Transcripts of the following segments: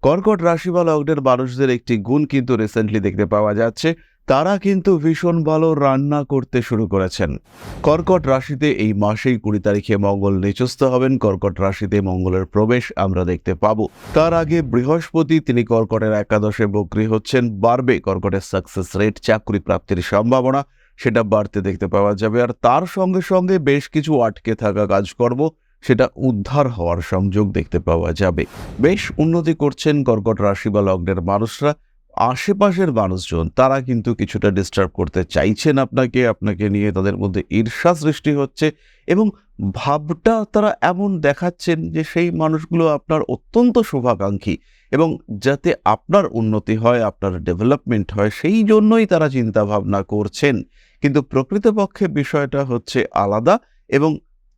কর্কট রাশি বা লগ্নের মানুষদের একটি গুণ কিন্তু রিসেন্টলি দেখতে পাওয়া যাচ্ছে, তারা কিন্তু ভীষণ ভালো রান্না করতে শুরু করেছেন। কর্কট রাশিতে এই মাসেই 20 তারিখে মঙ্গল নিচস্থ হবেন। কর্কট রাশিতে মঙ্গলের প্রবেশ আমরা দেখতে পাবো। তার আগে বৃহস্পতি তিনি কর্কটের একাদশে বক্রী হচ্ছেন। বাড়বে কর্কটের সাকসেস রেট, চাকরি প্রাপ্তির সম্ভাবনা সেটা বাড়তে দেখতে পাওয়া যাবে। আর তার সঙ্গে সঙ্গে বেশ কিছু আটকে থাকা কাজকর্ম সেটা উদ্ধার হওয়ার সংযোগ দেখতে পাওয়া যাবে। বেশ উন্নতি করছেন কর্কট রাশি বা লগ্নের মানুষরা। আশেপাশের মানুষজন তারা কিন্তু কিছুটা ডিস্টার্ব করতে চাইছেন আপনাকে নিয়ে, তাদের মধ্যে ঈর্ষা সৃষ্টি হচ্ছে এবং ভাবটা তারা এমন দেখাচ্ছেন যে সেই মানুষগুলো আপনার অত্যন্ত শুভাকাঙ্ক্ষী এবং যাতে আপনার উন্নতি হয়, আপনার ডেভেলপমেন্ট হয়, সেই জন্যই তারা চিন্তা ভাবনা করছেন। কিন্তু প্রকৃতপক্ষে বিষয়টা হচ্ছে আলাদা এবং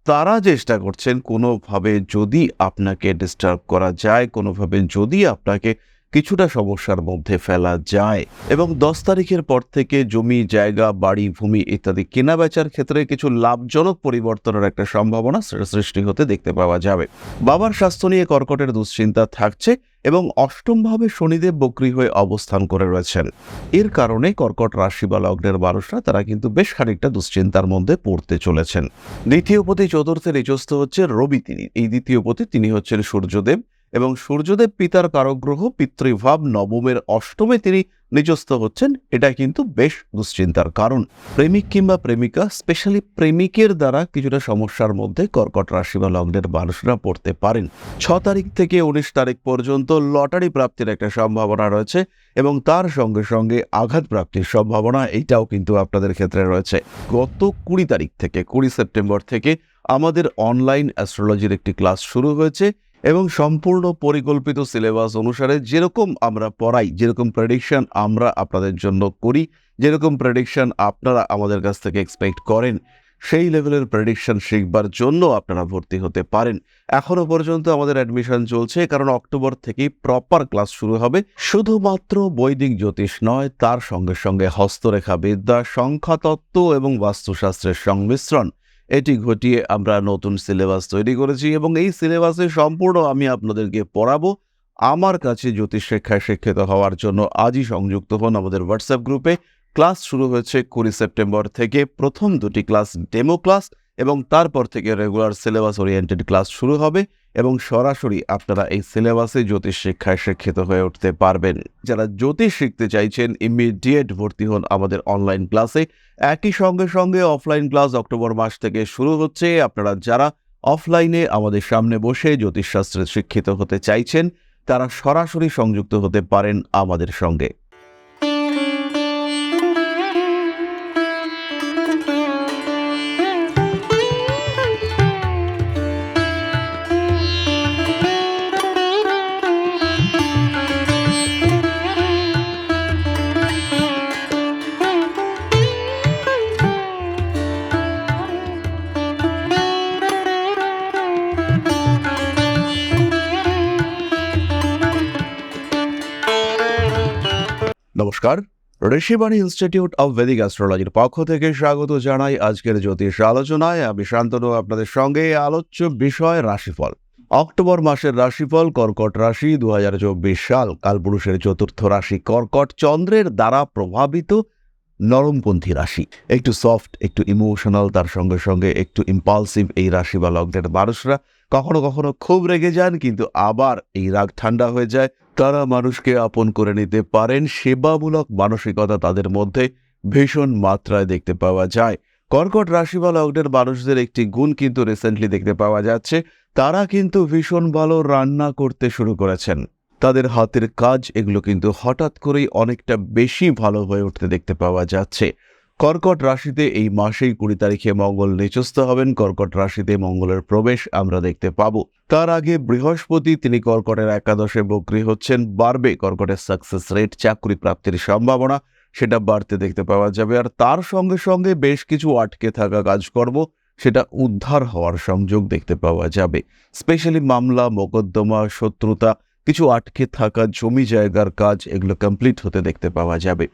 তারা চেষ্টা করছেন কোনোভাবে যদি আপনাকে ডিস্টার্ব করা যায়, কোনোভাবে যদি আপনাকে কিছুটা সমস্যার মধ্যে ফেলা যায়। এবং 10 তারিখের পর থেকে জমি, জায়গা, বাড়ি, ভূমি ইত্যাদি কেনা বেচার ক্ষেত্রে কিছু লাভজনক পরিবর্তনের একটা সম্ভাবনা সৃষ্টি হতে দেখতে পাওয়া যাবে। বাবার স্বাস্থ্য নিয়ে কর্কটের দুশ্চিন্তা থাকছে এবং অষ্টমভাবে শনিদেব বক্রী হয়ে অবস্থান করে রয়েছেন। এর কারণে কর্কট রাশি বা লগ্নের মানুষরা তারা কিন্তু বেশ খানিকটা দুশ্চিন্তার মধ্যে পড়তে চলেছেন। দ্বিতীয়পতি চতুর্থে নিচস্থ হচ্ছে রবি। এই দ্বিতীয়পতি তিনি হচ্ছেন সূর্যদেব এবং সূর্যদেব পিতার কারক গ্রহ। পিতৃভাব নবমের অষ্টমে তিনি নিচস্থ হচ্ছেন। এটা কিন্তু বেশ দুশ্চিন্তার কারণ। প্রেমিক কিংবা প্রেমিকা, স্পেশালি প্রেমিকের দ্বারা কিছুটা সমস্যার মধ্যে কর্কট রাশি বা লগ্নের মানুষরা পড়তে পারেন। 6 তারিখ থেকে 19 তারিখ পর্যন্ত লটারি প্রাপ্তির একটা সম্ভাবনা রয়েছে এবং তার সঙ্গে সঙ্গে আঘাত প্রাপ্তির সম্ভাবনা এইটাও কিন্তু আপনাদের ক্ষেত্রে রয়েছে। গত 20 তারিখ থেকে 20 সেপ্টেম্বর থেকে আমাদের অনলাইন অ্যাস্ট্রোলজির একটি ক্লাস শুরু হয়েছে এবং সম্পূর্ণ পরিকল্পিত সিলেবাস অনুসারে যেরকম আমরা পড়াই, যেরকম প্রেডিকশন আমরা আপনাদের জন্য করি, যেরকম প্রেডিকশন আপনারা আমাদের কাছ থেকে এক্সপেক্ট করেন, সেই লেভেলের প্রেডিকশন শিখবার জন্য আপনারা ভর্তি হতে পারেন। এখনো পর্যন্ত আমাদের অ্যাডমিশন চলছে, কারণ অক্টোবর থেকেই প্রপার ক্লাস শুরু হবে। শুধুমাত্র বৈদিক জ্যোতিষ নয়, তার সঙ্গে সঙ্গে হস্তরেখা বিদ্যা, সংখ্যাতত্ত্ব এবং বাস্তুশাস্ত্রের সংমিশ্রণ এটি ঘটিয়ে আমরা নতুন সিলেবাস তৈরি করেছি এবং এই সিলেবাসে সম্পূর্ণ আমি আপনাদেরকে পড়াবো। আমার কাছে জ্যোতিষ শিক্ষায় শিক্ষিত হওয়ার জন্য আজই সংযুক্ত হন আমাদের হোয়াটসঅ্যাপ গ্রুপে। ক্লাস শুরু হয়েছে 20 সেপ্টেম্বর থেকে। প্রথম 2টি ক্লাস ডেমো ক্লাস এবং তারপর থেকে রেগুলার সিলেবাস ওরিয়েন্টেড ক্লাস শুরু হবে এবং সরাসরি আপনারা এই সিলেবাসে জ্যোতিষ শিক্ষায় শিক্ষিত হয়ে উঠতে পারবেন। যারা জ্যোতিষ শিখতে চাইছেন ইমিডিয়েট ভর্তি হন আমাদের অনলাইন ক্লাসে। একই সঙ্গে অফলাইন ক্লাস অক্টোবর মাস থেকে শুরু হচ্ছে। আপনারা যারা অফলাইনে আমাদের সামনে বসে জ্যোতিষশাস্ত্রে শিক্ষিত হতে চাইছেন তারা সরাসরি সংযুক্ত হতে পারেন আমাদের সঙ্গে। নমস্কার, ঋষিবাণী ইনস্টিটিউট অব ভেদিক অ্যাস্ট্রোলজির পক্ষ থেকে স্বাগত জানাই আজকের জ্যোতিষ আলোচনায়। আমি শান্তনু আপনাদের সঙ্গে। আলোচ্য বিষয় রাশিফল। অক্টোবর মাসের রাশিফল কর্কট রাশি 2024 সাল। কালপুরুষের চতুর্থ রাশি কর্কট, চন্দ্রের দ্বারা প্রভাবিত নরমপন্থী রাশি। একটু সফট, একটু ইমোশনাল, তার সঙ্গে সঙ্গে একটু ইম্পালসিভ এই রাশি বা লগ্নের মানুষরা। কখনো কখনো খুব রেগে যান, কিন্তু আবার এই রাগ ঠান্ডা হয়ে যায়। তারা মানুষকে আপন করে নিতে পারেন। সেবামূলক মানসিকতা তাদের মধ্যে ভীষণ মাত্রায় দেখতে পাওয়া যায়। কর্কট রাশি বা লগ্নের মানুষদের একটি গুণ কিন্তু রিসেন্টলি দেখতে পাওয়া যাচ্ছে, তারা কিন্তু ভীষণ ভালো রান্না করতে শুরু করেছেন। তাদের হাতের কাজ এগুলো কিন্তু হঠাৎ করেই অনেকটা বেশি ভালো হয়ে উঠতে দেখতে পাওয়া যাচ্ছে। কর্কট রাশিতে এই মাসেই 20 তারিখে মঙ্গল নিচস্থ হবেন। কর্কট রাশিতে মঙ্গলের প্রবেশ আমরা দেখতে পাবো। তার আগে বৃহস্পতি তিনি কর্কটের একাদশে বক্রী হচ্ছেন। বাড়বে কর্কটের সাকসেস রেট, চাকরি প্রাপ্তির সম্ভাবনা সেটা বাড়তে দেখতে পাওয়া যাবে। আর তার সঙ্গে সঙ্গে বেশ কিছু আটকে থাকা কাজকর্ম সেটা উদ্ধার হওয়ার সংযোগ দেখতে পাওয়া যাবে। স্পেশালি মামলা, মোকদ্দমা, শত্রুতা, কিছু আটকে থাকা জমি জায়গার কাজ এগুলো কমপ্লিট হতে দেখতে পাওয়া যাবে।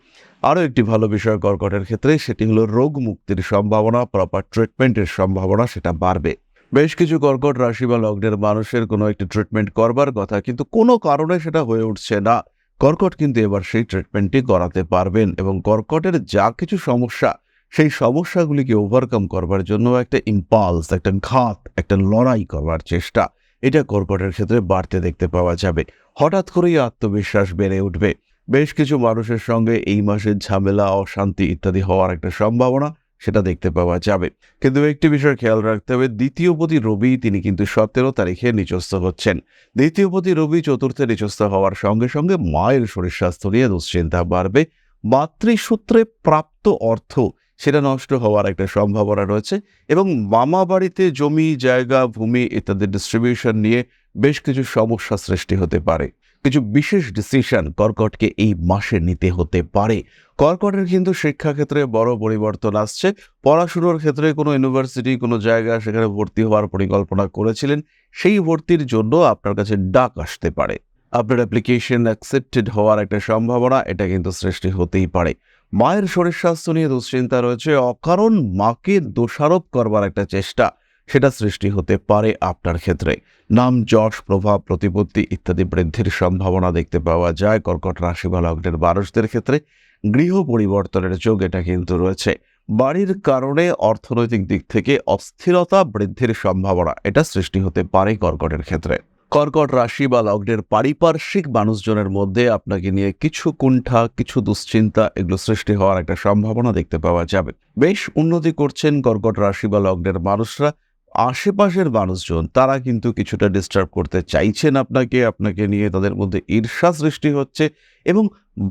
আরও একটি ভালো বিষয় কর্কটের ক্ষেত্রে, সেটি হলো রোগ মুক্তির সম্ভাবনা, প্রপার ট্রিটমেন্টের সম্ভাবনা সেটা বাড়বে। বেশ কিছু কর্কট রাশি বা লগ্নের মানুষের কোনো একটি ট্রিটমেন্ট করবার কথা, কিন্তু কোনো কারণে সেটা হয়ে উঠছে না। কর্কট কিন্তু এবার সেই ট্রিটমেন্টটি করাতে পারবেন, এবং কর্কটের যা কিছু সমস্যা, সেই সমস্যাগুলিকে ওভারকাম করবার জন্য একটা ইম্পালস, একটা ঘাত, একটা লড়াই করবার চেষ্টা, এটা কর্কটের ক্ষেত্রে বাড়তে দেখতে পাওয়া যাবে। হঠাৎ করেই আত্মবিশ্বাস বেড়ে উঠবে। বেশ কিছু মানুষের সঙ্গে এই মাসের ঝামেলা, অশান্তি ইত্যাদি হওয়ার একটা সম্ভাবনা, সেটা দেখতে পাওয়া যাবে। কিন্তু একটি বিষয় খেয়াল রাখতে হবে, দ্বিতীয়পতি রবি তিনি কিন্তু 17 তারিখে নিচস্থ হচ্ছেন। দ্বিতীয়পতি রবি চতুর্থে নিচস্থ হওয়ার সঙ্গে সঙ্গে মায়ের শরীর স্বাস্থ্য নিয়ে দুশ্চিন্তা বাড়বে। মাতৃসূত্রে প্রাপ্ত অর্থ, সেটা নষ্ট হওয়ার একটা সম্ভাবনা রয়েছে, এবং মামা বাড়িতে জমি জায়গা ভূমি ইত্যাদি ডিস্ট্রিবিউশন নিয়ে বেশ কিছু সমস্যা সৃষ্টি হতে পারে। কিছু বিশেষ ডিসিশন কর্কটকে এই মাসে নিতে হতে পারে। কর্কটের কিন্তু শিক্ষাক্ষেত্রে বড় পরিবর্তন আসছে। পড়াশুনোর ক্ষেত্রে কোনো ইউনিভার্সিটি, কোনো জায়গা, সেখানে ভর্তি হওয়ার পরিকল্পনা করেছিলেন, সেই ভর্তির জন্য আপনার কাছে ডাক আসতে পারে। আপনার অ্যাপ্লিকেশন অ্যাকসেপ্টেড হওয়ার একটা সম্ভাবনা, এটা কিন্তু সৃষ্টি হতেই পারে। মায়ের শরীর স্বাস্থ্য নিয়ে দুশ্চিন্তা রয়েছে। অকারণ মাকে দোষারোপ করবার একটা চেষ্টা, সেটা সৃষ্টি হতে পারে আপনার ক্ষেত্রে। নাম যশ প্রভাব প্রতিপত্তি ইত্যাদি বৃদ্ধির সম্ভাবনা দেখতে পাওয়া যায় কর্কট রাশি বা লগ্নের মানুষদের ক্ষেত্রে। গৃহ পরিবর্তনের যোগ এটা কিন্তু রয়েছে। বাড়ির কারণে অর্থনৈতিক দিক থেকে অস্থিরতা বৃদ্ধির সম্ভাবনা, এটা সৃষ্টি হতে পারে কর্কটের ক্ষেত্রে। কর্কট রাশি বা লগ্নের পারিপার্শ্বিক মানুষজনের মধ্যে আপনাকে নিয়ে কিছু কুণ্ঠা, কিছু দুশ্চিন্তা, এগুলো সৃষ্টি হওয়ার একটা সম্ভাবনা দেখতে পাওয়া যাবে। বেশ উন্নতি করছেন কর্কট রাশি বা লগ্নের মানুষরা। আশেপাশের মানুষজন তারা কিন্তু কিছুটা ডিস্টার্ব করতে চাইছেন আপনাকে নিয়ে, তাদের মধ্যে ঈর্ষা সৃষ্টি হচ্ছে, এবং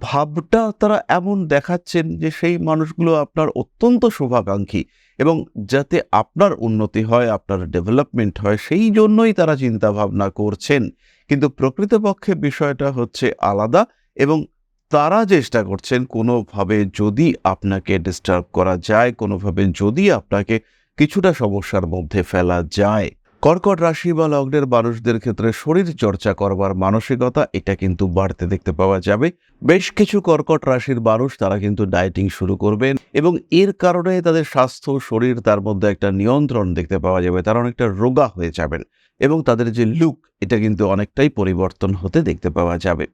ভাবটা তারা এমন দেখাচ্ছেন যে সেই মানুষগুলো আপনার অত্যন্ত শুভাকাঙ্ক্ষী, এবং যাতে আপনার উন্নতি হয়, আপনার ডেভেলপমেন্ট হয়, সেই জন্যই তারা চিন্তা ভাবনা করছেন। কিন্তু প্রকৃতপক্ষে বিষয়টা হচ্ছে আলাদা, এবং তারা চেষ্টা করছেন কোনোভাবে যদি আপনাকে ডিস্টার্ব করা যায়, কোনোভাবে যদি আপনাকে কিছুটা সমস্যার মধ্যে ফেলা যায়। কর্কট রাশি বা লগ্নের মানুষদের ক্ষেত্রে শরীর চর্চা করবার মানসিকতা, এটা কিন্তু বাড়তে দেখতে পাওয়া যাবে। বেশ কিছু কর্কট রাশির মানুষ তারা কিন্তু ডায়েটিং শুরু করবেন, এবং এর কারণে তাদের স্বাস্থ্য, শরীর, তার মধ্যে একটা নিয়ন্ত্রণ দেখতে পাওয়া যাবে। তারা অনেকটা রোগা হয়ে যাবেন, এবং তাদের যে লুক, এটা কিন্তু অনেকটাই পরিবর্তন হতে দেখতে পাওয়া যাবে।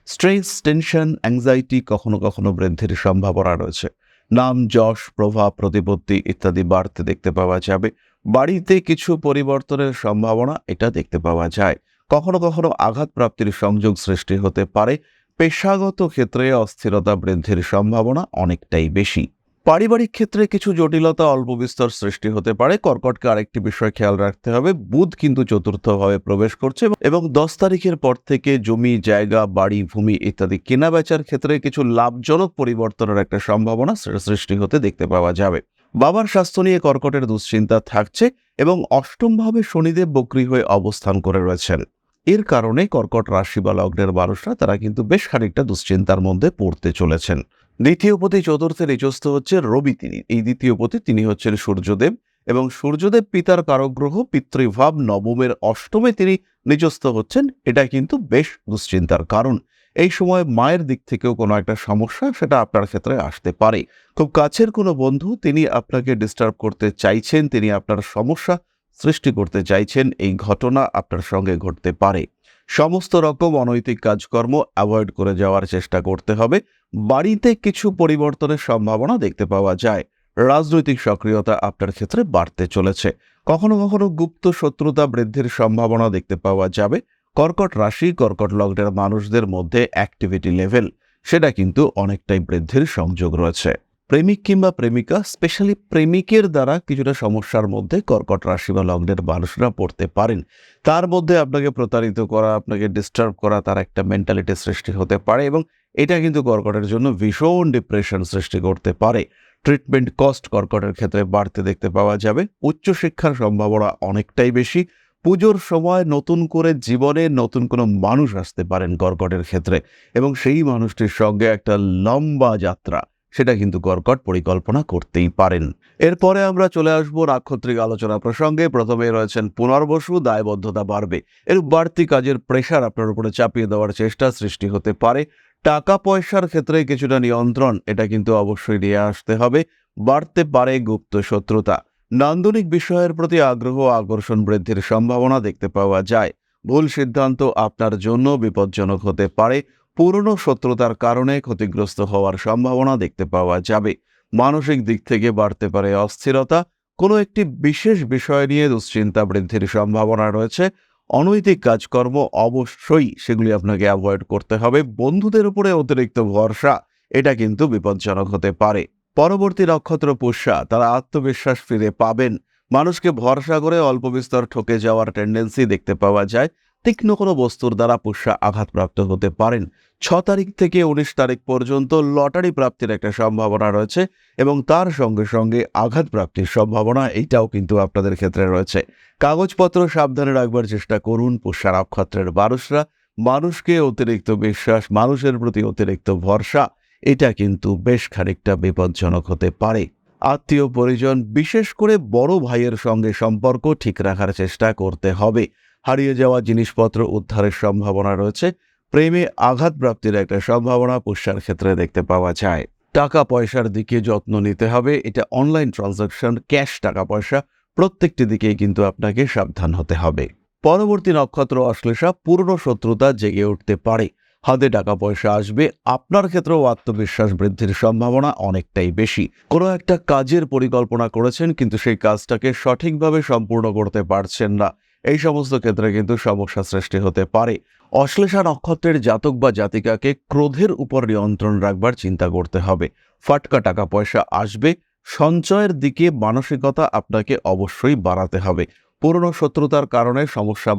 স্ট্রেস, টেনশন, অ্যাংজাইটি কখনো কখনো বৃদ্ধির সম্ভাবনা রয়েছে। নাম যশ প্রভাব প্রতিপত্তি ইত্যাদি বাড়তে দেখতে পাওয়া যাবে। বাড়িতে কিছু পরিবর্তনের সম্ভাবনা, এটা দেখতে পাওয়া যায়। কখনো কখনো আঘাত প্রাপ্তির সংযোগ সৃষ্টি হতে পারে। পেশাগত ক্ষেত্রে অস্থিরতা বৃদ্ধির সম্ভাবনা অনেকটাই বেশি। পারিবারিক ক্ষেত্রে কিছু জটিলতা অল্প বিস্তর সৃষ্টি হতে পারে। কর্কটকে আরেকটি বিষয় খেয়াল রাখতে হবে, বুধ কিন্তু চতুর্থভাবে প্রবেশ করছে, এবং 10 তারিখের পর থেকে জমি জায়গা বাড়ি ভূমি ইত্যাদি কেনা বেচার ক্ষেত্রে কিছু লাভজনক পরিবর্তনের একটা সম্ভাবনা সৃষ্টি হতে দেখতে পাওয়া যাবে। বাবার স্বাস্থ্য নিয়ে কর্কটের দুশ্চিন্তা থাকছে, এবং অষ্টমভাবে শনিদেব বক্রী হয়ে অবস্থান করে রয়েছেন। এর কারণে কর্কট রাশি বা লগ্নের মানুষরা তারা কিন্তু বেশ খানিকটা দুশ্চিন্তার মধ্যে পড়তে চলেছেন। দ্বিতীয়পতি চতুর্থে নিচস্থ হচ্ছে রবি। এই দ্বিতীয়পতি তিনি হচ্ছেন সূর্যদেব, এবং সূর্যদেব পিতার কারক গ্রহ। পিতৃভাব নবমের অষ্টমে তিনি নিচস্থ হচ্ছেন, এটা কিন্তু বেশ দুশ্চিন্তার কারণ। এই সময় মায়ের দিক থেকেও কোনো একটা সমস্যা, সেটা আপনার ক্ষেত্রে আসতে পারে। খুব কাছের কোনো বন্ধু তিনি আপনাকে ডিস্টার্ব করতে চাইছেন, তিনি আপনার সমস্যা সৃষ্টি করতে চাইছেন, এই ঘটনা আপনার সঙ্গে ঘটতে পারে। সমস্ত রকম অনৈতিক কাজকর্ম অ্যাভয়েড করে যাওয়ার চেষ্টা করতে হবে। বাড়িতে কিছু পরিবর্তনের সম্ভাবনা দেখতে পাওয়া যায়। রাজনৈতিক সক্রিয়তা আপনার ক্ষেত্রে বাড়তে চলেছে। কখনো কখনো গুপ্ত শত্রুতা বৃদ্ধির সম্ভাবনা দেখতে পাওয়া যাবে। কর্কট রাশি কর্কট লগ্নের মানুষদের মধ্যে অ্যাক্টিভিটি লেভেল, সেটা কিন্তু অনেকটাই বৃদ্ধির সংযোগ রয়েছে। প্রেমিক কিংবা প্রেমিকা, স্পেশালি প্রেমিকের দ্বারা কিছুটা সমস্যার মধ্যে কর্কট রাশি বা লগ্নের মানুষরা পড়তে পারেন। তার মধ্যে আপনাকে প্রতারিত করা, আপনাকে ডিস্টার্ব করা, তার একটা মেন্টালিটি সৃষ্টি হতে পারে, এবং এটা কিন্তু কর্কটের জন্য ভীষণ ডিপ্রেশন সৃষ্টি করতে পারে। ট্রিটমেন্ট কস্ট কর্কটের ক্ষেত্রে বাড়তে দেখতে পাওয়া যাবে। উচ্চশিক্ষার সম্ভাবনা অনেকটাই বেশি। পুজোর সময় নতুন করে জীবনে নতুন কোনো মানুষ আসতে পারেন কর্কটের ক্ষেত্রে, এবং সেই মানুষটির সঙ্গে একটা লম্বা যাত্রা, সেটা কিন্তু কর্কট পরিকল্পনা করতেই পারেন। এরপরে আমরা চলে আসব নাক্ষত্রিক আলোচনা প্রসঙ্গে। প্রথমে রয়েছেন পুনর্বসু। দায়বদ্ধতা বাড়বে, এর বাড়তি কাজের প্রেশার আপনার উপরে চাপিয়ে দেওয়ার চেষ্টা সৃষ্টি হতে পারে। টাকা পয়সার ক্ষেত্রে কিছুটা নিয়ন্ত্রণ, এটা কিন্তু অবশ্যই নিয়ে আসতে হবে। বাড়তে পারে গুপ্ত শত্রুতা। নান্দনিক বিষয়ের প্রতি আগ্রহ ও আকর্ষণ বৃদ্ধির সম্ভাবনা দেখতে পাওয়া যায়। ভুল সিদ্ধান্ত আপনার জন্য বিপজ্জনক হতে পারে। পুরনো শত্রুতার কারণে ক্ষতিগ্রস্ত হওয়ার সম্ভাবনা দেখতে পাওয়া যাবে। মানসিক দিক থেকে বাড়তে পারে অস্থিরতা। কোনো একটি বিশেষ বিষয় নিয়ে দুশ্চিন্তা বৃদ্ধির সম্ভাবনা রয়েছে। অনৈতিক কাজকর্ম অবশ্যই সেগুলি আপনাকে অ্যাভয়েড করতে হবে। বন্ধুদের উপরে অতিরিক্ত ভরসা, এটা কিন্তু বিপজ্জনক হতে পারে। পরবর্তী নক্ষত্র পুষ্যা, তারা আত্মবিশ্বাস ফিরে পাবেন। মানুষকে ভরসা করে অল্প বিস্তর ঠকে যাওয়ার টেন্ডেন্সি দেখতে পাওয়া যায়। তীক্ষ্ণ কোনো বস্তুর দ্বারা পুষ্যা আঘাতপ্রাপ্ত হতে পারেন। 6 তারিখ থেকে 19 তারিখ পর্যন্ত লটারি প্রাপ্তির একটা সম্ভাবনা রয়েছে এবং তার সঙ্গে সঙ্গে আঘাত প্রাপ্তির সম্ভাবনা এইটাও কিন্তু আপনাদের ক্ষেত্রে রয়েছে। কাগজপত্র সাবধানে রাখবার চেষ্টা করুন। পুষ্যা নক্ষত্রের মানুষরা, মানুষকে অতিরিক্ত বিশ্বাস, মানুষের প্রতি অতিরিক্ত ভরসা, এটা কিন্তু বেশ খানিকটা বিপজ্জনক হতে পারে। আত্মীয় পরিজন, বিশেষ করে বড় ভাইয়ের সঙ্গে সম্পর্ক ঠিক রাখার চেষ্টা করতে হবে। হারিয়ে যাওয়া জিনিসপত্র উদ্ধারের সম্ভাবনা রয়েছে। প্রেমে আঘাত প্রাপ্তির একটা সম্ভাবনা পুষ্যার ক্ষেত্রে দেখতে পাওয়া যায়। টাকা পয়সার দিকে যত্ন নিতে হবে। এটা অনলাইন ট্রানজাকশন, ক্যাশ টাকা পয়সা, প্রত্যেকটি দিকেই কিন্তু আপনাকে সাবধান হতে হবে। পরবর্তী নক্ষত্র অশ্লেষা, পুরনো শত্রুতা জেগে উঠতে পারে। হাতে টাকা পয়সা আসবে। আপনার ক্ষেত্রেও আত্মবিশ্বাস বৃদ্ধির সম্ভাবনা অনেকটাই বেশি। কোনো একটা কাজের পরিকল্পনা করেছেন কিন্তু সেই কাজটাকে সঠিকভাবে সম্পূর্ণ করতে পারছেন না। এই সমস্ত ক্ষেত্রে কিন্তু সমস্যা সৃষ্টি হতে পারে। অশ্লেষা নক্ষত্রের জাতক বা জাতিকাকে ক্রোধের উপর নিয়ন্ত্রণ রাখবার চিন্তা করতে হবে। ফাটকা টাকা পয়সা আসবে। সঞ্চয়ের দিকে মানসিকতা আপনাকে অবশ্যই বাড়াতে হবে। পুরনো শত্রুতার কারণে সমস্যা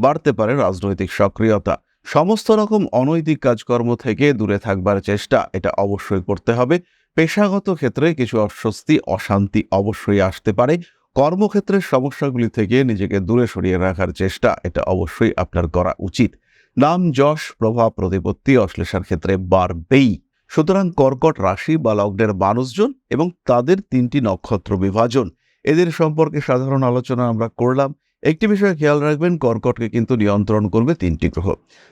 বাড়তে পারে রাজনৈতিক সক্রিয়তা। সমস্ত রকম অনৈতিক কাজকর্ম থেকে দূরে থাকবার চেষ্টা, এটা অবশ্যই করতে হবে। পেশাগত ক্ষেত্রে কিছু অস্বস্তি, অশান্তি অবশ্যই আসতে পারে। কর্মক্ষেত্রের সমস্যাগুলি থেকে নিজেকে দূরে সরিয়ে রাখার চেষ্টা, এটা অবশ্যই আপনার করা উচিত। নাম যশ প্রভাব প্রতিপত্তি অশ্লেষার ক্ষেত্রে বাড়বেই। সুতরাং কর্কট রাশি বা লগ্নের মানুষজন এবং তাদের 3টি নক্ষত্র বিভাজন, এদের সম্পর্কে সাধারণ আলোচনা আমরা করলাম। একটি বিষয় খেয়াল রাখবেন, কর্কটকে কিন্তু নিয়ন্ত্রণ করবে 3টি গ্রহ।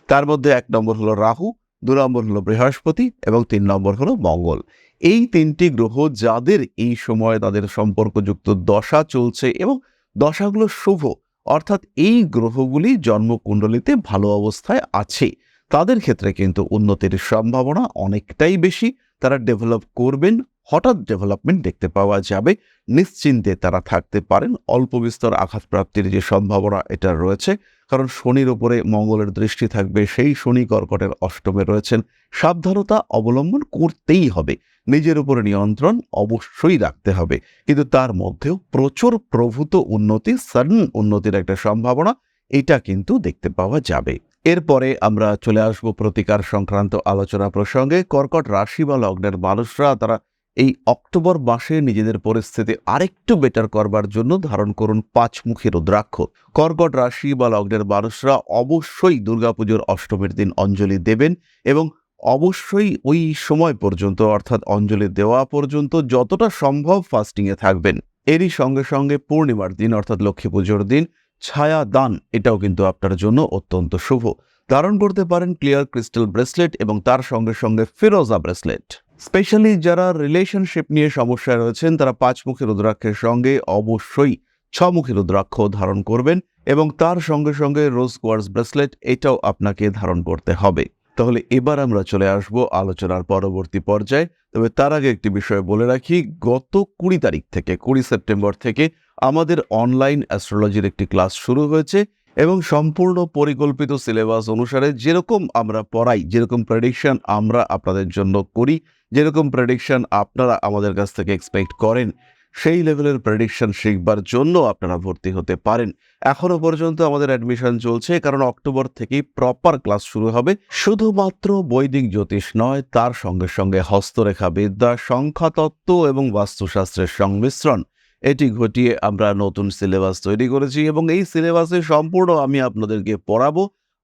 তার মধ্যে 1 নম্বর হলো রাহু, 2 নম্বর হলো বৃহস্পতি এবং 3 নম্বর হলো মঙ্গল। এই 3টি গ্রহ যাদের এই সময় তাদের সম্পর্কযুক্ত দশা চলছে এবং দশাগুলো শুভ, অর্থাৎ এই গ্রহগুলি জন্মকুণ্ডলিতে ভালো অবস্থায় আছে, তাদের ক্ষেত্রে কিন্তু উন্নতির সম্ভাবনা অনেকটাই বেশি। তারা ডেভেলপ করবেন, হঠাৎ ডেভেলপমেন্ট দেখতে পাওয়া যাবে। নিশ্চিন্তে তারা থাকতে পারেন। অল্প বিস্তর আঘাত প্রাপ্তির যে সম্ভাবনা এটা রয়েছে, কারণ শনির উপরে মঙ্গলের দৃষ্টি থাকবে। সেই শনি কর্কটের অষ্টমে রয়েছেন। সাবধানতা অবলম্বন করতেই হবে। নিজের উপরে নিয়ন্ত্রণ অবশ্যই রাখতে হবে, কিন্তু তার মধ্যেও প্রচুর প্রভূত উন্নতি, সাডেন উন্নতির একটা সম্ভাবনা, এটা কিন্তু দেখতে পাওয়া যাবে। এরপরে আমরা চলে আসব প্রতিকার সংক্রান্ত আলোচনা প্রসঙ্গে। কর্কট রাশি বা লগ্নের মানুষরা, তারা এই অক্টোবর মাসে নিজেদের পরিস্থিতি আরেকটু বেটার করবার জন্য ধারণ করুন 5মুখী রুদ্রাক্ষ। কর্কট রাশি বা লগ্নের মানুষরা অবশ্যই দুর্গাপুজোর অষ্টমীর দিন অঞ্জলি দেবেন এবং অবশ্যই ওই সময় পর্যন্ত, অর্থাৎ অঞ্জলি দেওয়া পর্যন্ত যতটা সম্ভব ফাস্টিংয়ে থাকবেন। এরই সঙ্গে সঙ্গে পূর্ণিমার দিন, অর্থাৎ লক্ষ্মী পুজোর দিন ছায়া দান, এটাও কিন্তু আপনার জন্য অত্যন্ত শুভ। ধারণ করতে পারেন ক্লিয়ার ক্রিস্টাল ব্রেসলেট এবং তার সঙ্গে সঙ্গে ফিরোজা ব্রেসলেট। স্পেশালি যারা রিলেশনশিপ নিয়ে সমস্যায় রয়েছেন, তারা 5মুখী রুদ্রাক্ষের সঙ্গে অবশ্যই 6মুখী রুদ্রাক্ষ ধারণ করবেন এবং তার সঙ্গে সঙ্গে রোজ কোয়ার্টজ ব্রেসলেট, এটাও আপনাকে ধারণ করতে হবে। তাহলে এবার আমরা চলে আসব আলোচনার পরবর্তী পর্যায়ে। তবে তার আগে একটি বিষয় বলে রাখি, গত 20 তারিখ থেকে 20 সেপ্টেম্বর থেকে আমাদের অনলাইন অ্যাস্ট্রোলজির একটি ক্লাস শুরু হয়েছে এবং সম্পূর্ণ পরিকল্পিত সিলেবাস অনুসারে যেরকম আমরা পড়াই, যেরকম প্রেডিকশন আমরা আপনাদের জন্য করি, যেরকম প্রেডিকশন আপনারা আমাদের কাছ থেকে এক্সপেক্ট করেন, সেই লেভেলের প্রেডিকশন শিখবার জন্য আপনারা ভর্তি হতে পারেন। এখনো পর্যন্ত আমাদের অ্যাডমিশন চলছে, কারণ অক্টোবর থেকেই প্রপার ক্লাস শুরু হবে। শুধুমাত্র বৈদিক জ্যোতিষ নয়, তার সঙ্গে সঙ্গে হস্তরেখা বিদ্যা, সংখ্যাতত্ত্ব এবং বাস্তুশাস্ত্রের সংমিশ্রণ, এটি ঘটিয়ে আমরা নতুন সিলেবাস তৈরি করেছি এবং এই সিলেবাসে সম্পূর্ণ আমি আপনাদেরকে পড়াবো।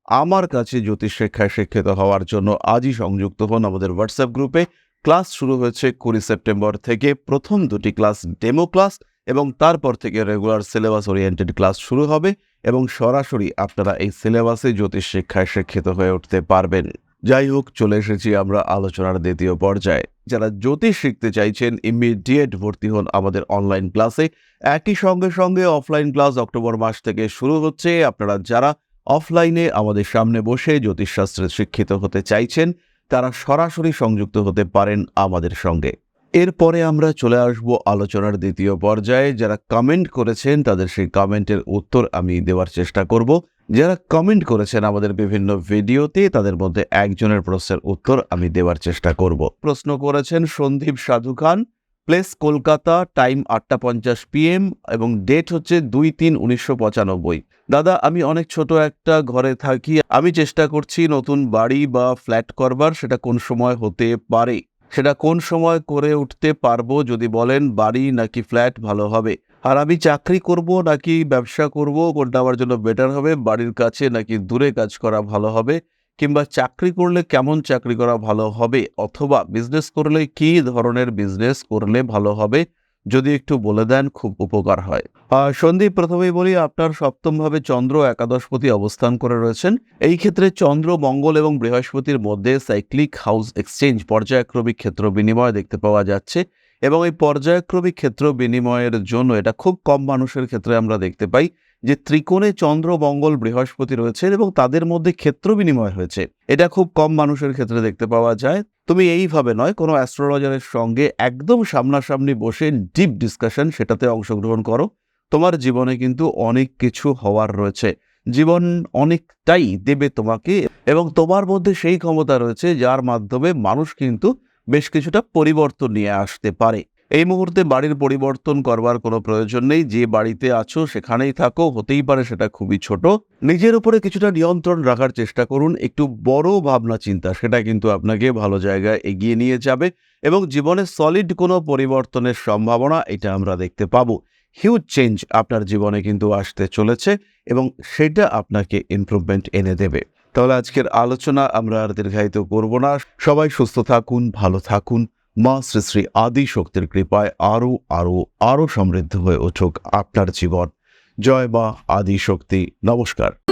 আমার কাছে জ্যোতিষ শিক্ষায় শিক্ষিত হওয়ার জন্য আজই সংযুক্ত হন আমাদের হোয়াটসঅ্যাপ গ্রুপে। ক্লাস শুরু হয়েছে 20 সেপ্টেম্বর থেকে। প্রথম 2টি ক্লাস ডেমো ক্লাস এবং তারপর থেকে রেগুলার সিলেবাস ওরিয়েন্টেড ক্লাস শুরু হবে এবং সরাসরি আপনারা এই সিলেবাসে জ্যোতিষ শিক্ষায় শিক্ষিত হয়ে উঠতে পারবেন। যাই হোক, চলে এসেছি আমরা আলোচনার দ্বিতীয় পর্যায়ে। যারা জ্যোতিষ শিখতে চাইছেন ইমিডিয়েট ভর্তি হন আমাদের অনলাইন ক্লাসে। একই সঙ্গে অফলাইন ক্লাস অক্টোবর মাস থেকে শুরু হচ্ছে। আপনারা যারা অফলাইনে আমাদের সামনে বসে জ্যোতিষশাস্ত্রে শিক্ষিত হতে চাইছেন তারা সরাসরি সংযুক্ত হতে পারেন আমাদের সঙ্গে। এরপরে আমরা চলে আসব আলোচনার দ্বিতীয় পর্যায়ে। যারা কমেন্ট করেছেন তাদের সেই কমেন্টের উত্তর আমি দেওয়ার চেষ্টা করব। যারা কমেন্ট করেছেন আমাদের বিভিন্ন ভিডিওতে তাদের মধ্যে একজনের প্রশ্নের উত্তর আমি দেওয়ার চেষ্টা করব। প্রশ্ন করেছেন সন্দীপ সাধু খান, প্লেস কলকাতা, টাইম 8:50 PM এবং ডেট হচ্ছে 2/3/1995। দাদা, আমি অনেক ছোট একটা ঘরে থাকি, আমি চেষ্টা করছি নতুন বাড়ি বা ফ্ল্যাট করবার, সেটা কোন সময় হতে পারে, সেটা কোন সময় করে উঠতে পারবো যদি বলেন, বাড়ি নাকি ফ্ল্যাট ভালো হবে? আর আমি চাকরি করব নাকি ব্যবসা করব, কোনটা আমার জন্য বেটার হবে? বাড়ির কাছে নাকি দূরে কাজ করা ভালো হবে? কিংবা চাকরি করলে কেমন চাকরি করা ভালো হবে, অথবা বিজনেস করলে কী ধরনের বিজনেস করলে ভালো হবে? যদি একটু বলে দেন খুব উপকার হয়। সন্দীপ, প্রথমেই বলি আপনার সপ্তমভাবে চন্দ্র একাদশপতি অবস্থান করে রয়েছেন। এই ক্ষেত্রে চন্দ্র, মঙ্গল এবং বৃহস্পতির মধ্যে সাইক্লিক হাউস এক্সচেঞ্জ, পর্যায়ক্রমিক ক্ষেত্র বিনিময় দেখতে পাওয়া যাচ্ছে এবং এই পর্যায়ক্রমিক ক্ষেত্র বিনিময়ের জন্য এটা খুব কম মানুষের ক্ষেত্রে আমরা দেখতে পাই যে ত্রিকোণে চন্দ্র, মঙ্গল, বৃহস্পতি রয়েছেন এবং তাদের মধ্যে ক্ষেত্র বিনিময় হয়েছে। এটা খুব কম মানুষের ক্ষেত্রে দেখতে পাওয়া যায়। তুমি এইভাবে নয়, কোনো অ্যাস্ট্রোলজারের সঙ্গে একদম সামনাসামনি বসে ডিপ ডিসকাশন সেটাতে অংশগ্রহণ করো। তোমার জীবনে কিন্তু অনেক কিছু হওয়ার রয়েছে, জীবন অনেকটাই দেবে তোমাকে এবং তোমার মধ্যে সেই ক্ষমতা রয়েছে যার মাধ্যমে মানুষ কিন্তু বেশ কিছুটা পরিবর্তন নিয়ে আসতে পারে। এই মুহূর্তে বাড়ির পরিবর্তন করবার কোনো প্রয়োজন নেই। যে বাড়িতে আছো সেখানেই থাকো, হতেই পারে সেটা খুবই ছোট। নিজের উপরে কিছুটা নিয়ন্ত্রণ রাখার চেষ্টা করুন। একটু বড় ভাবনা চিন্তা, সেটা কিন্তু আপনাকে ভালো জায়গায় এগিয়ে নিয়ে যাবে এবং জীবনে সলিড কোনো পরিবর্তনের সম্ভাবনা এটা আমরা দেখতে পাবো। হিউজ চেঞ্জ আপনার জীবনে কিন্তু আসতে চলেছে এবং সেটা আপনাকে ইমপ্রুভমেন্ট এনে দেবে। তাহলে আজকের আলোচনা আমরা আর দীর্ঘায়িত করব না। সবাই সুস্থ থাকুন, ভালো থাকুন। মা শ্রী শ্রী আদি শক্তির কৃপায় আরো আরো আরো সমৃদ্ধ হয়ে উঠুক আপনার জীবন। জয় মা আদি শক্তি। নমস্কার।